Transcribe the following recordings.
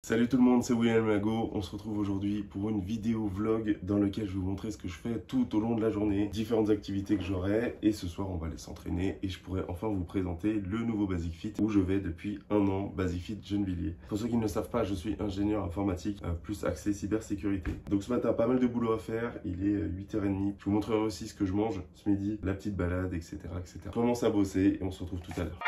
Salut tout le monde, c'est William Lago. On se retrouve aujourd'hui pour une vidéo vlog dans laquelle je vais vous montrer ce que je fais tout au long de la journée, différentes activités que j'aurai, et ce soir on va aller s'entraîner et je pourrai enfin vous présenter le nouveau Basic Fit où je vais depuis un an, Basic Fit Gennevilliers. Pour ceux qui ne le savent pas, je suis ingénieur informatique plus axé cybersécurité. Donc ce matin, pas mal de boulot à faire, il est 8h30. Je vous montrerai aussi ce que je mange ce midi, la petite balade, etc. etc. On commence à bosser et on se retrouve tout à l'heure.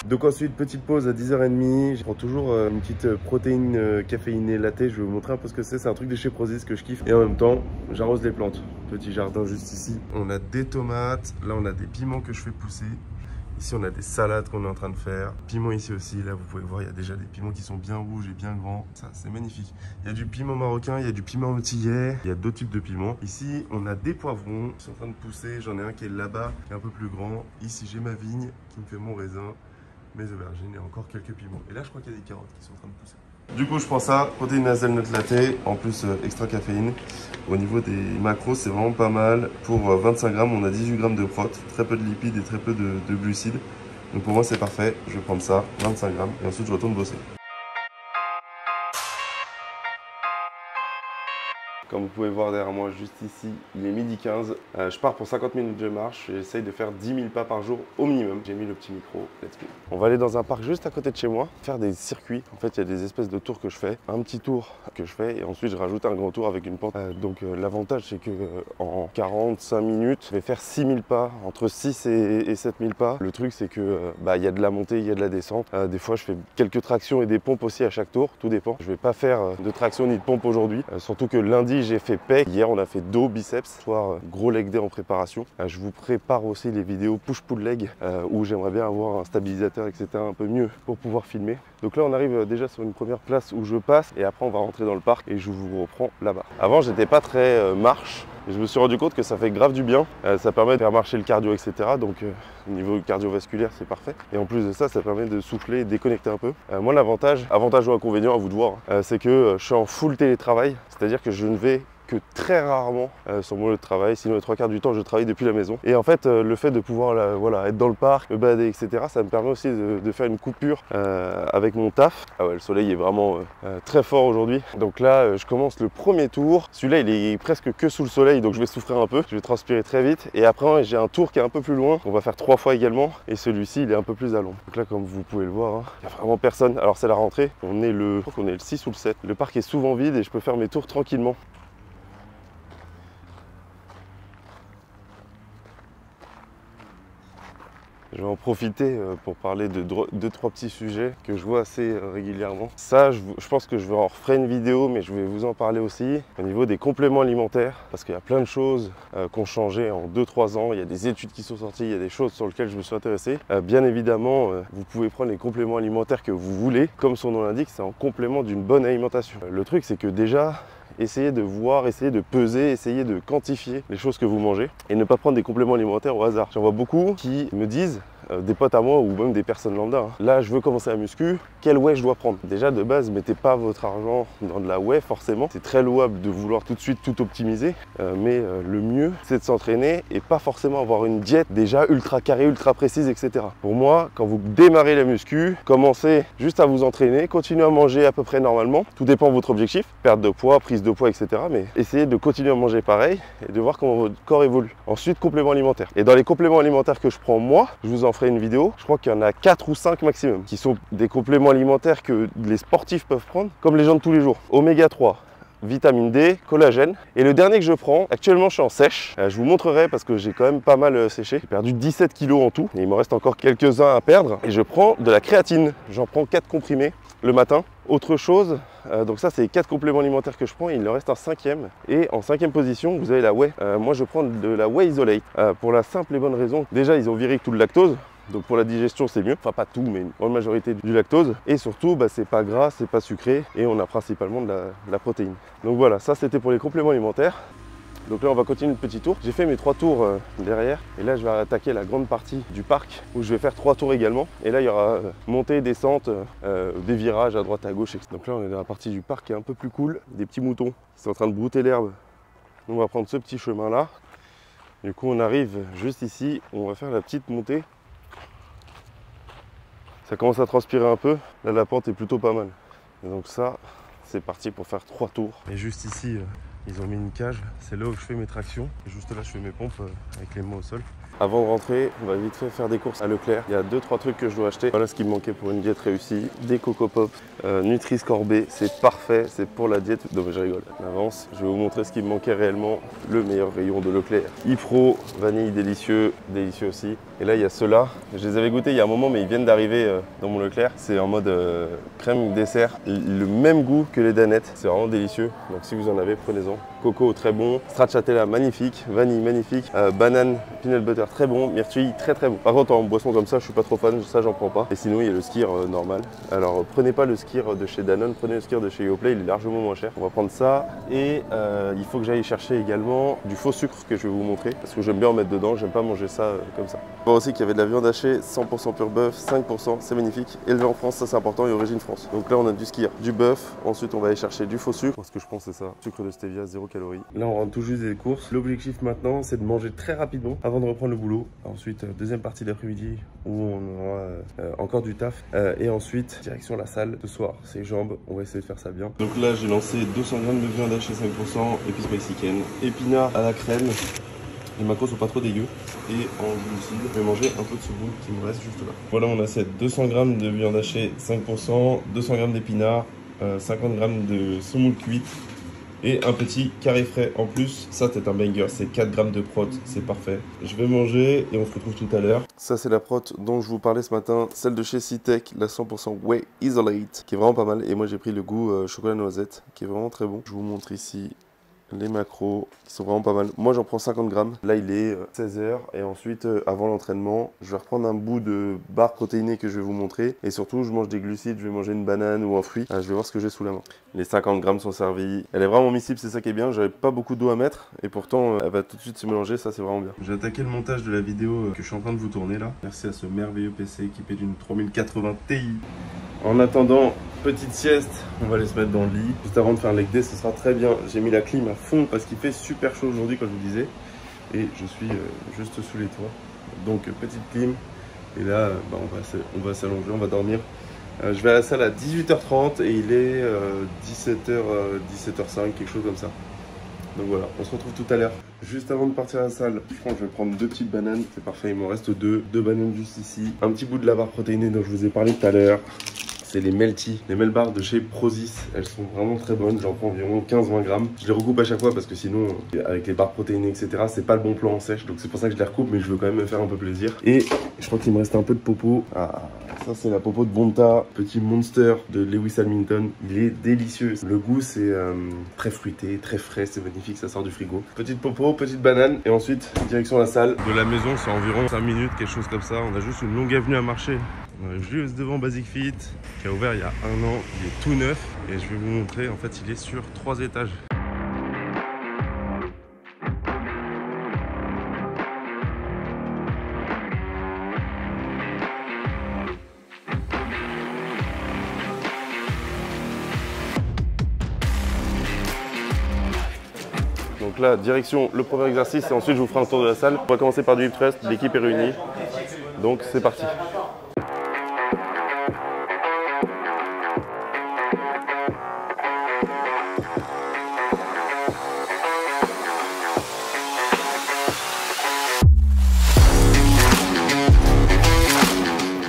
Donc ensuite, petite pause à 10h30, je prends toujours une petite protéine caféinée latte, je vais vous montrer un peu ce que c'est un truc de chez Prozis que je kiffe. Et en même temps, j'arrose les plantes, petit jardin juste ici. On a des tomates, là on a des piments que je fais pousser. Ici on a des salades qu'on est en train de faire. Piments ici aussi, là vous pouvez voir, il y a déjà des piments qui sont bien rouges et bien grands. Ça c'est magnifique. Il y a du piment marocain, il y a du piment antillais, il y a d'autres types de piments. Ici on a des poivrons qui sont en train de pousser, j'en ai un qui est là-bas, qui est un peu plus grand. Ici j'ai ma vigne qui me fait mon raisin, mes aubergines et encore quelques piments. Et là, je crois qu'il y a des carottes qui sont en train de pousser. Du coup, je prends ça, protéine hazelnut latte, en plus extra caféine. Au niveau des macros, c'est vraiment pas mal. Pour 25 grammes, on a 18 grammes de prot, très peu de lipides et très peu de glucides. Donc pour moi, c'est parfait. Je vais prendre ça, 25 grammes, et ensuite je retourne bosser. Comme vous pouvez voir derrière moi, juste ici, il est midi 15. Je pars pour 50 minutes de marche. J'essaye de faire 10 000 pas par jour au minimum. J'ai mis le petit micro. Let's go. On va aller dans un parc juste à côté de chez moi, faire des circuits. En fait, il y a des espèces de tours que je fais. Un petit tour que je fais et ensuite je rajoute un grand tour avec une pente. L'avantage, c'est que en 45 minutes, je vais faire 6 000 pas, entre 6 et 7 000 pas. Le truc, c'est que il y a de la montée, il y a de la descente. Des fois, je fais quelques tractions et des pompes aussi à chaque tour. Tout dépend. Je vais pas faire de traction ni de pompe aujourd'hui. Surtout que lundi, j'ai fait pec. Hier, on a fait dos, biceps. Soir, gros leg day en préparation. Je vous prépare aussi les vidéos push-pull leg où j'aimerais bien avoir un stabilisateur, etc. un peu mieux pour pouvoir filmer. Donc là, on arrive déjà sur une première place où je passe et après, on va rentrer dans le parc et je vous reprends là-bas. Avant, j'étais pas très marche. Et je me suis rendu compte que ça fait grave du bien. Ça permet de faire marcher le cardio, etc. Donc au niveau cardiovasculaire, c'est parfait. Et en plus de ça, ça permet de souffler et de déconnecter un peu. Moi, l'avantage ou inconvénient, à vous de voir, c'est que je suis en full télétravail. C'est-à-dire que je ne vais que très rarement sur mon lieu de travail, sinon les 3/4 du temps je travaille depuis la maison. Et en fait le fait de pouvoir être dans le parc, me balader, etc. ça me permet aussi de faire une coupure avec mon taf. Ah ouais, le soleil est vraiment très fort aujourd'hui. Donc là je commence le premier tour. Celui-là il est presque que sous le soleil, donc je vais souffrir un peu, je vais transpirer très vite. Et après j'ai un tour qui est un peu plus loin, on va faire 3 fois également. Et celui-ci il est un peu plus à long. Donc là comme vous pouvez le voir, il n'y a vraiment personne. Alors c'est la rentrée, je crois qu'on est le 6 ou le 7. Le parc est souvent vide et je peux faire mes tours tranquillement. Je vais en profiter pour parler de 2-3 petits sujets que je vois assez régulièrement. Ça, je pense que je vais en refaire une vidéo, mais je vais vous en parler aussi. Au niveau des compléments alimentaires, parce qu'il y a plein de choses qui ont changé en 2-3 ans. Il y a des études qui sont sorties, il y a des choses sur lesquelles je me suis intéressé. Bien évidemment, vous pouvez prendre les compléments alimentaires que vous voulez. Comme son nom l'indique, c'est en complément d'une bonne alimentation. Le truc, c'est que déjà, essayez de voir, essayez de peser, essayez de quantifier les choses que vous mangez et ne pas prendre des compléments alimentaires au hasard. J'en vois beaucoup qui me disent, des potes à moi ou même des personnes lambda, là je veux commencer à muscu, quel whey je dois prendre? Déjà de base, mettez pas votre argent dans de la whey forcément. C'est très louable de vouloir tout de suite tout optimiser, mais le mieux c'est de s'entraîner et pas forcément avoir une diète déjà ultra carrée, ultra précise, etc. Pour moi, quand vous démarrez la muscu, commencez juste à vous entraîner, continuez à manger à peu près normalement. Tout dépend de votre objectif, perte de poids, prise de poids, etc. Mais essayez de continuer à manger pareil et de voir comment votre corps évolue. Ensuite, compléments alimentaires. Et dans les compléments alimentaires que je prends moi, je vous en ferai une vidéo, je crois qu'il y en a 4 ou 5 maximum, qui sont des compléments alimentaires que les sportifs peuvent prendre, comme les gens de tous les jours. Oméga 3. Vitamine D, collagène. Et le dernier que je prends, actuellement je suis en sèche. Je vous montrerai parce que j'ai quand même pas mal séché. J'ai perdu 17 kilos en tout et il me reste encore quelques-uns à perdre. Et je prends de la créatine. J'en prends 4 comprimés le matin. Autre chose, donc ça c'est les 4 compléments alimentaires que je prends, il en reste un 5e. Et en 5e position, vous avez la whey. Moi je prends de la whey isolate pour la simple et bonne raison. Déjà ils ont viré tout le lactose. Donc pour la digestion c'est mieux, enfin pas tout mais une grande majorité du lactose. Et surtout c'est pas gras, c'est pas sucré et on a principalement de la protéine. Donc voilà, ça c'était pour les compléments alimentaires. Donc là on va continuer le petit tour. J'ai fait mes 3 tours derrière et là je vais attaquer la grande partie du parc où je vais faire 3 tours également. Et là il y aura montée, descente, des virages à droite à gauche. Donc là on est dans la partie du parc qui est un peu plus cool. Des petits moutons qui sont en train de brouter l'herbe. On va prendre ce petit chemin là. Du coup on arrive juste ici, on va faire la petite montée Ça commence à transpirer un peu. Là, la pente est plutôt pas mal. Et donc ça, c'est parti pour faire 3 tours. Et juste ici, ils ont mis une cage. C'est là où je fais mes tractions. Et juste là, je fais mes pompes avec les mains au sol. Avant de rentrer, on va vite fait faire des courses à Leclerc. Il y a 2-3 trucs que je dois acheter. Voilà ce qui me manquait pour une diète réussie. Des Coco Pops, Nutri-Score B, c'est parfait, c'est pour la diète. Non mais je rigole, on avance. Je vais vous montrer ce qui me manquait réellement. Le meilleur rayon de Leclerc. Ypro, vanille délicieux, délicieux aussi. Et là il y a ceux-là. Je les avais goûtés il y a un moment mais ils viennent d'arriver dans mon Leclerc. C'est en mode crème dessert. Le même goût que les danettes. C'est vraiment délicieux. Donc si vous en avez, prenez-en. Coco très bon. Stracciatella magnifique. Vanille magnifique. Banane, peanut butter très bon, myrtille très bon. Par contre en boisson comme ça je suis pas trop fan, ça j'en prends pas. Et sinon il y a le Skyr normal. Alors prenez pas le Skyr de chez Danone, prenez le Skyr de chez Yoplait, il est largement moins cher. On va prendre ça et il faut que j'aille chercher également du faux sucre que je vais vous montrer parce que j'aime bien en mettre dedans, j'aime pas manger ça comme ça. On voit aussi qu'il y avait de la viande hachée, 100% pur bœuf, 5%, c'est magnifique. Élevé en France, ça c'est important et origine France. Donc là on a du Skyr, du bœuf, ensuite on va aller chercher du faux sucre. Ce que je pense c'est ça, sucre de stevia, 0 calories. Là on rentre tout juste des courses. L'objectif maintenant c'est de manger très rapidement avant de reprendre le boulot. Ensuite, deuxième partie d'après-midi où on aura encore du taf. Et ensuite, direction la salle ce soir. C'est jambes, on va essayer de faire ça bien. Donc là, j'ai lancé 200 grammes de viande hachée 5%, épices mexicaines, épinards à la crème. Les macros sont pas trop dégueux. Et en glucides, je vais manger un peu de ce bout qui me reste juste là. Voilà mon assiette. 200 grammes de viande hachée 5%, 200 grammes d'épinards, 50 grammes de semoule cuite. Et un petit carré frais en plus, ça c'est un banger, c'est 4 grammes de prot, c'est parfait. Je vais manger et on se retrouve tout à l'heure. Ça c'est la prot dont je vous parlais ce matin, celle de chez Citec, la 100% Whey Isolate, qui est vraiment pas mal. Et moi j'ai pris le goût chocolat noisette, qui est vraiment très bon. Je vous montre ici les macros qui sont vraiment pas mal. Moi j'en prends 50 grammes. Là il est 16h et ensuite avant l'entraînement je vais reprendre un bout de barre protéinée que je vais vous montrer et surtout je mange des glucides, je vais manger une banane ou un fruit. Je vais voir ce que j'ai sous la main. Les 50 grammes sont servis. Elle est vraiment miscible, c'est ça qui est bien. J'avais pas beaucoup d'eau à mettre et pourtant elle va tout de suite se mélanger, ça c'est vraiment bien. J'ai attaqué le montage de la vidéo que je suis en train de vous tourner là. Merci à ce merveilleux PC équipé d'une 3080 Ti. En attendant, petite sieste, on va aller se mettre dans le lit. Juste avant de faire un leg day, ce sera très bien. J'ai mis la clim à fond parce qu'il fait super chaud aujourd'hui, comme je vous disais. Et je suis juste sous les toits. Donc petite clim. Et là, on va s'allonger, on va dormir. Je vais à la salle à 18h30 et il est 17h, 17h05, quelque chose comme ça. Donc voilà, on se retrouve tout à l'heure. Juste avant de partir à la salle, je pense que je vais prendre 2 petites bananes. C'est parfait, il m'en reste 2 bananes juste ici. Un petit bout de la barre protéinée dont je vous ai parlé tout à l'heure. C'est les Melty, les Melbars de chez Prozis. Elles sont vraiment très bonnes, j'en prends environ 15-20 grammes. Je les recoupe à chaque fois parce que sinon, avec les barres protéinées, etc., c'est pas le bon plan en sèche. Donc c'est pour ça que je les recoupe, mais je veux quand même me faire un peu plaisir. Et je crois qu'il me reste un peu de popo. Ah, ça c'est la popo de Bonta, petit Monster de Lewis Hamilton. Il est délicieux. Le goût c'est très fruité, très frais, c'est magnifique, ça sort du frigo. Petite popo, petite banane et ensuite direction la salle. De la maison c'est environ 5 minutes, quelque chose comme ça. On a juste une longue avenue à marcher. On est juste devant Basic Fit qui a ouvert il y a 1 an, il est tout neuf et je vais vous montrer, en fait il est sur 3 étages. Donc là, direction le premier exercice et ensuite je vous ferai un tour de la salle. On va commencer par du hip thrust, l'équipe est réunie, donc c'est parti.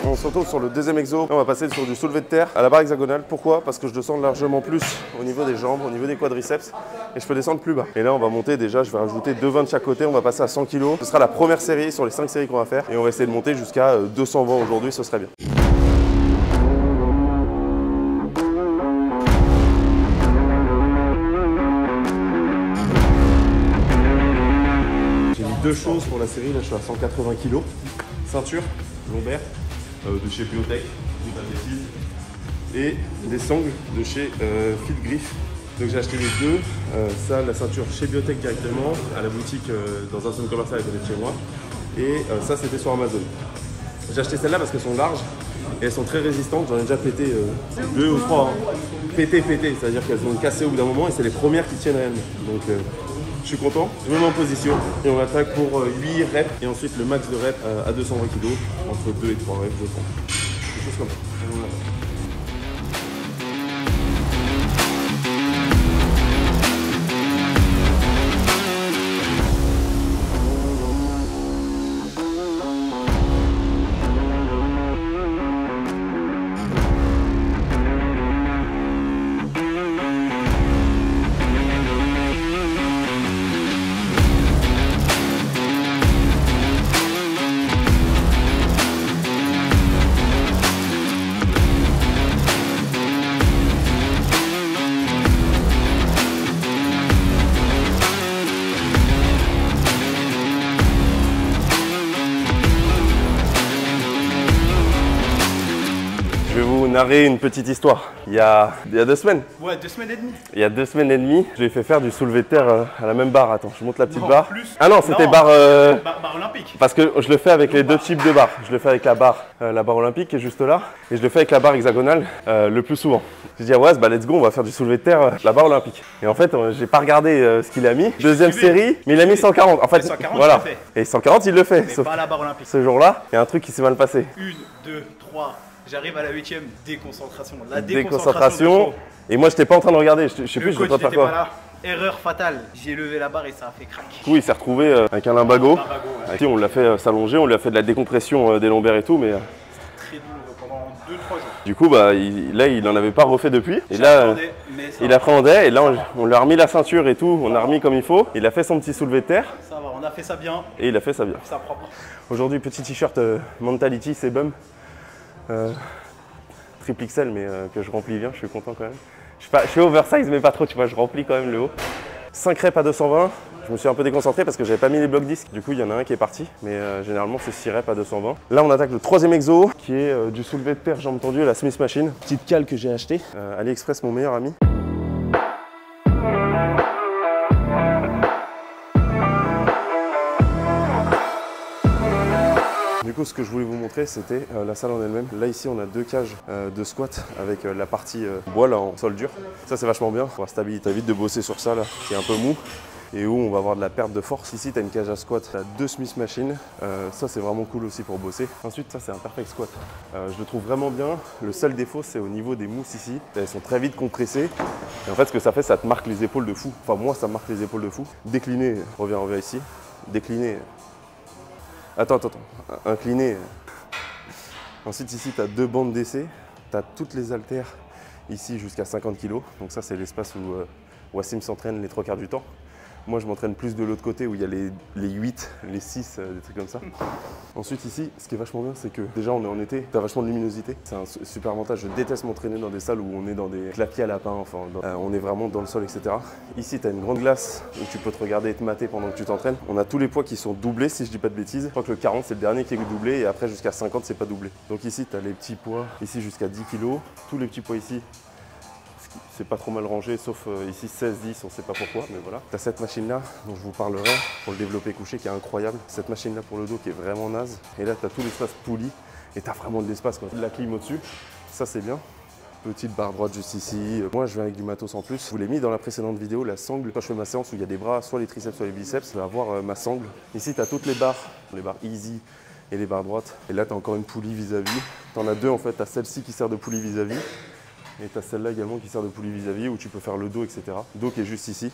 On se retrouve sur le deuxième exo. On va passer sur du soulevé de terre à la barre hexagonale. Pourquoi? Parce que je descends largement plus au niveau des jambes, au niveau des quadriceps et je peux descendre plus bas. Et là on va monter déjà, je vais rajouter 2,20 de chaque côté, on va passer à 100 kg. Ce sera la première série sur les 5 séries qu'on va faire et on va essayer de monter jusqu'à 220 aujourd'hui, ce serait bien. J'ai mis 2 choses pour la série, là je suis à 180 kg. Ceinture, lombaire. De chez Biotech, et des sangles de chez Fit Griff. Donc j'ai acheté les deux, ça la ceinture chez Biotech directement, à la boutique dans un centre commercial à côté de chez moi, et ça c'était sur Amazon. J'ai acheté celles-là parce qu'elles sont larges et elles sont très résistantes, j'en ai déjà pété 2 ou 3, hein. Pété, c'est-à-dire qu'elles ont cassé au bout d'un moment et c'est les premières qui tiennent réellement. Donc je suis content, je me mets en position et on attaque pour 8 reps et ensuite le max de reps à 220 kg, entre 2 et 3 reps je pense. chose comme ça. Je vais vous narrer une petite histoire. Il y a 2 semaines. Ouais, 2 semaines et demie. Il y a 2 semaines et demie, je lui ai fait faire du soulevé de terre à la même barre. Attends, je monte la petite Non, barre. plus. Ah non, c'était Non. barre... Barre olympique. Parce que je le fais avec les 2 types de barres. Je le fais avec la barre olympique qui est juste là. Et je le fais avec la barre hexagonale le plus souvent. Je dis à Waz, bah let's go, on va faire du soulevé de terre, la barre olympique. Et en fait, j'ai pas regardé ce qu'il a mis. Deuxième série, mais il a mis 140. En fait, 140, voilà. il le fait. Et 140, il le fait. Mais Sauf pas à la barre olympique. ce jour-là, il y a un truc qui s'est mal passé. 1, 2, 3. J'arrive à la 8ème. Déconcentration. La Déconcentration. de Et moi, j'étais pas en train de regarder. Je sais le plus, je coach dois faire n'était pas quoi. là. Erreur fatale. J'ai levé la barre et ça a fait crack. Du coup, il s'est retrouvé avec un limbago. Limbago, ouais. Avec qui on l'a fait s'allonger, on lui a fait de la décompression des lombaires et tout, mais Très douloureux pendant 2-3 jours. du coup, bah, là, il n'en avait pas refait depuis. Et là, il appréhendait, et là, on lui a remis la ceinture et tout, on a remis comme il faut. Il a fait son petit soulevé de terre, Ça va, on a fait ça bien. et il a fait ça bien. Ça propre. Aujourd'hui, petit t-shirt Mentality, c'est bum. Triple XL, mais que je remplis bien, je suis content quand même. Je suis oversize, mais pas trop, tu vois, je remplis quand même le haut. 5 reps à 220. Je me suis un peu déconcentré parce que j'avais pas mis les blocs disques. Du coup, il y en a un qui est parti, mais généralement, c'est 6 reps à 220. Là, on attaque le 3e exo, qui est du soulevé de terre jambes tendues à la Smith Machine. Petite cale que j'ai achetée. AliExpress, mon meilleur ami. Du coup, ce que je voulais vous montrer, c'était la salle en elle-même. Là, ici, on a 2 cages de squat avec la partie bois là, en sol dur. Ça, c'est vachement bien pour la stabilité. T'as vite de bosser sur ça, là, qui est un peu mou et où on va avoir de la perte de force. Ici, tu as une cage à squat, tu as 2 Smith Machine. Ça, c'est vraiment cool aussi pour bosser. Ensuite, ça, c'est un perfect squat. Je le trouve vraiment bien. Le seul défaut, c'est au niveau des mousses ici. Elles sont très vite compressées. Et en fait, ce que ça fait, ça te marque les épaules de fou. Enfin, moi, ça me marque les épaules de fou. Décliné, reviens ici. Décliné. Attends. Incliné. Ensuite, ici, tu as 2 bandes d'essai. Tu as toutes les haltères ici jusqu'à 50 kg. Donc ça, c'est l'espace où Wassim s'entraîne les 3 quarts du temps. Moi, je m'entraîne plus de l'autre côté où il y a les 8, les 6, des trucs comme ça. Ensuite, ici, ce qui est vachement bien, c'est que déjà, on est en été, tu as vachement de luminosité. C'est un super avantage. Je déteste m'entraîner dans des salles où on est dans des clapiers à lapin, enfin, on est vraiment dans le sol, etc. Ici, tu as une grande glace où tu peux te regarder et te mater pendant que tu t'entraînes. On a tous les poids qui sont doublés, si je dis pas de bêtises. Je crois que le 40, c'est le dernier qui est doublé et après, jusqu'à 50, c'est pas doublé. Donc ici, tu as les petits poids, ici jusqu'à 10 kg. Tous les petits poids ici. C'est pas trop mal rangé, sauf ici 16-10, on sait pas pourquoi, mais voilà. Tu as cette machine-là, dont je vous parlerai, pour le développé couché, qui est incroyable. Cette machine-là pour le dos, qui est vraiment naze. Et là, tu as tout l'espace poulie, et tu as vraiment de l'espace, quoi. De la clim au-dessus, ça c'est bien. Petite barre droite juste ici. Moi, je viens avec du matos en plus. Je vous l'ai mis dans la précédente vidéo, la sangle. Quand je fais ma séance où il y a des bras, soit les triceps, soit les biceps, je vais avoir ma sangle. Ici, tu as toutes les barres easy et les barres droites. Et là, tu as encore une poulie vis-à-vis. Tu en as 2 en fait, tu as celle-ci qui sert de poulie vis-à-vis. Et tu as celle-là également qui sert de poulie vis-à-vis où tu peux faire le dos, etc. Dos qui est juste ici.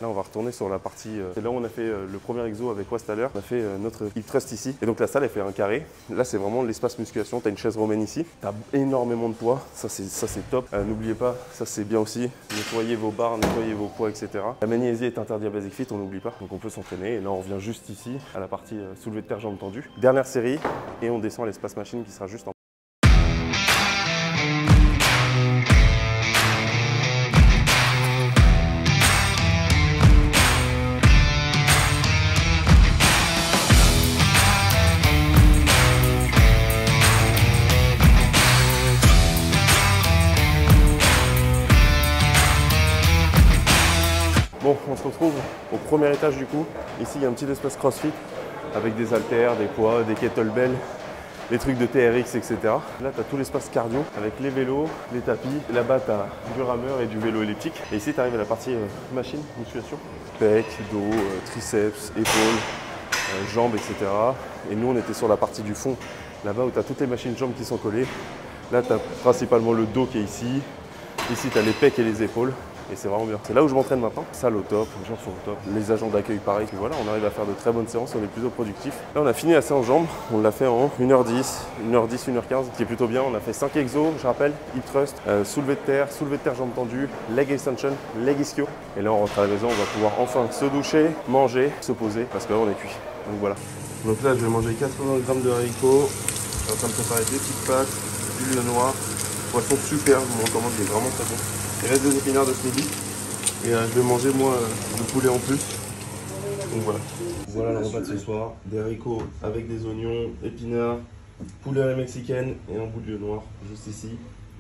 Là, on va retourner sur la partie. C'est là où on a fait le premier exo avec Wast tout à l'heure. On a fait notre hip thrust ici. Et donc la salle, elle fait un carré. Là, c'est vraiment l'espace musculation. Tu as une chaise romaine ici. Tu as énormément de poids. Ça, c'est top. N'oubliez pas, ça, c'est bien aussi. Nettoyez vos barres, nettoyez vos poids, etc. La magnésie est interdite à Basic Fit, on n'oublie pas. Donc on peut s'entraîner. Et là, on revient juste ici à la partie soulevé de terre, jambes tendues. Dernière série. Et on descend à l'espace machine qui sera juste en. Bon, on se retrouve au premier étage du coup. Ici, il y a un petit espace CrossFit avec des haltères, des poids, des kettlebells, les trucs de TRX, etc. Là, tu as tout l'espace cardio avec les vélos, les tapis. Là-bas, tu as du rameur et du vélo elliptique. Et ici, tu arrives à la partie machine, musculation. Pec, dos, triceps, épaules, jambes, etc. Et nous, on était sur la partie du fond, là-bas où tu as toutes les machines jambes qui sont collées. Là, tu as principalement le dos qui est ici. Ici, tu as les pecs et les épaules. Et c'est vraiment bien. C'est là où je m'entraîne maintenant. Salle au top, les gens sont au top. Les agents d'accueil pareil. Et voilà, on arrive à faire de très bonnes séances, on est plutôt productif. Là, on a fini la séance jambes. On l'a fait en 1h10, 1h15, qui est plutôt bien. On a fait 5 exos, je rappelle, hip thrust, soulevé de terre jambes tendues, leg extension, leg ischio. Et là, on rentre à la maison, on va pouvoir enfin se doucher, manger, se poser, parce que là, on est cuit. Donc voilà. Donc là, je vais manger 80 g de haricots. Je suis en train de préparer des petites pâtes, du lieu noir. Poisson super, mon recommande, il est vraiment très bon. Il reste des épinards de ce midi. Et je vais manger moi du poulet en plus. Donc voilà. Voilà le repas de ce soir. Des haricots avec des oignons, épinards, poulet à la mexicaine et un bout de lieu noir juste ici.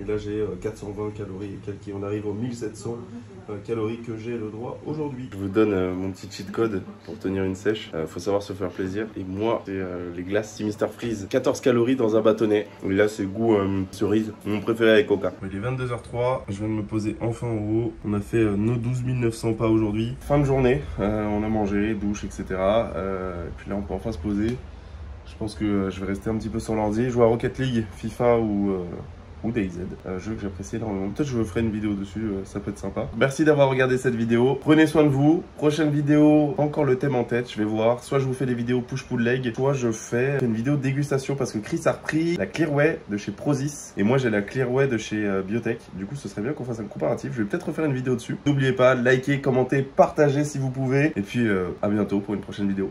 Et là j'ai 420 calories et quelques. On arrive aux 1700 calories que j'ai le droit aujourd'hui. Je vous donne mon petit cheat code pour tenir une sèche. Faut savoir se faire plaisir. Et moi, c'est les glaces Mr Freeze. 14 calories dans un bâtonnet. Et là c'est goût cerise. Mon préféré avec coca. Il est 22h03. Je viens de me poser enfin en haut. On a fait nos 12 900 pas aujourd'hui. Fin de journée. On a mangé, douche, etc. Et puis là on peut enfin se poser. Je pense que je vais rester un petit peu sur l'ordi. Jouer à Rocket League, FIFA ou DayZ, jeu que j'apprécie énormément. Peut-être je vous ferai une vidéo dessus, ça peut être sympa. Merci d'avoir regardé cette vidéo. Prenez soin de vous. Prochaine vidéo, encore le thème en tête, je vais voir. Soit je vous fais des vidéos push-pull leg, soit je fais une vidéo dégustation parce que Chris a repris la Clearway de chez Prozis et moi j'ai la Clearway de chez Biotech. Du coup, ce serait bien qu'on fasse un comparatif. Je vais peut-être refaire une vidéo dessus. N'oubliez pas, likez, commentez, partagez si vous pouvez. Et puis à bientôt pour une prochaine vidéo.